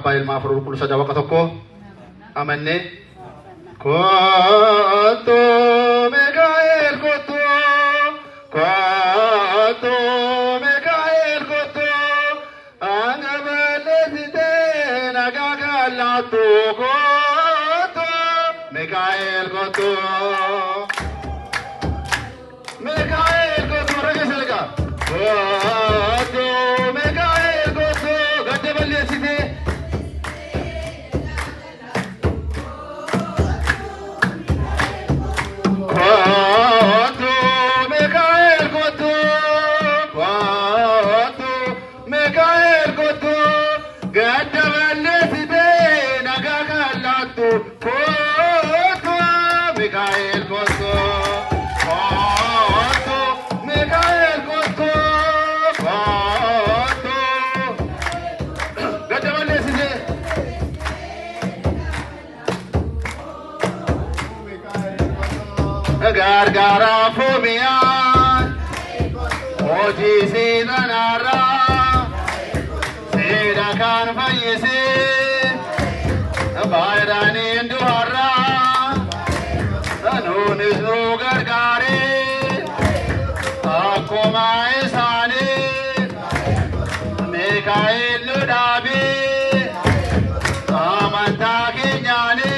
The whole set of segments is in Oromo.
Pail mafrur kul saja wakatoko amane koto Mikael koto angabalezite nagagalato koto Mikael koto regeselga koto Mikael koto gade balezite Gargara fobia, oji sinanara, sera kan fayese, bayrani nduhara, anun isnu gargare, akoma esane, Mikael ludabi, amanta kinyane.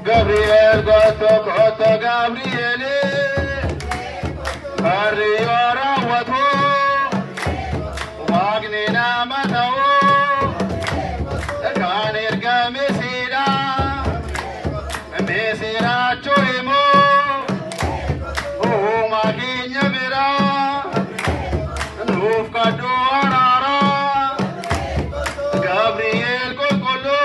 Gabriel Goto Gabriele Arriora Wato Wagnina Matao Kanir Gamisira Mesira Choimo Makinya Vira Nufka Doarara Gabriel Kokolo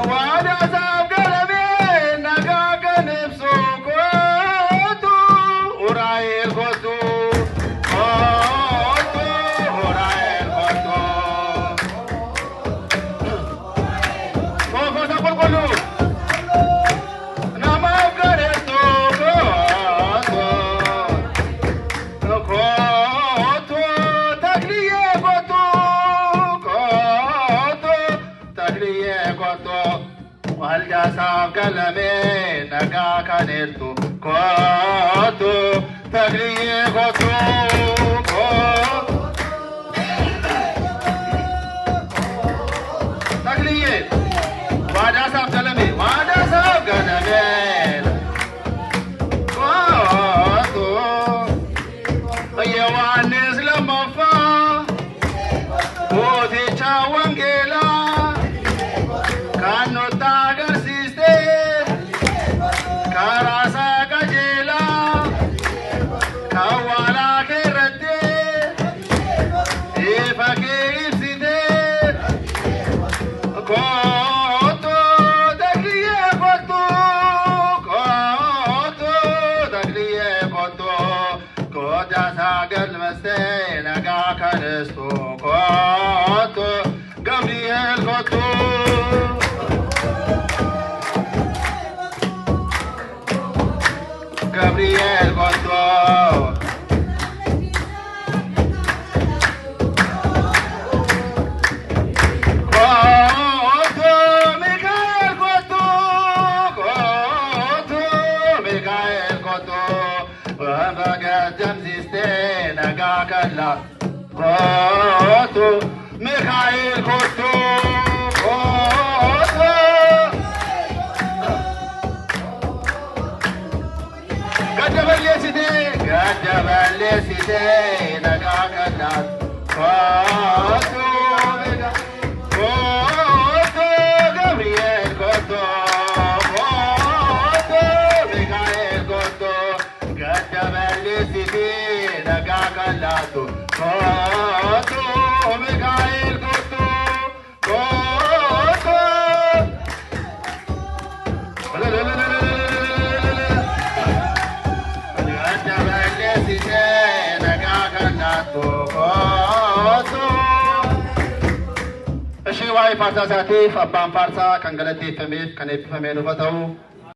Wada sab galame nagaganep soko koto waljasa kalame naga kanertu koto tagriye koto tagriye wadasa kalame koto Yohanes lamafa Oti chawangela Kano tagar siste Karasa kajela Kawala kerate Ifa ke ipsite Koto dagriye koto Koto dagriye koto Koda sagal maste naga karisto koto Gabriel koto Gabriel koto Koto Mikael koto Koto Mikael koto Jamziste naga kalla koto Mikhail koto koto Gadaballe site naga kalla koto koto Gabriel koto koto Mikhail koto Gadaballe site naga kalla koto Mikhail koto koto Gadaballe site naga kalla koto Eshi wa'i farsa saatiif abbaan farsaa kan galateeffameef kan eebbifameef haa ta'u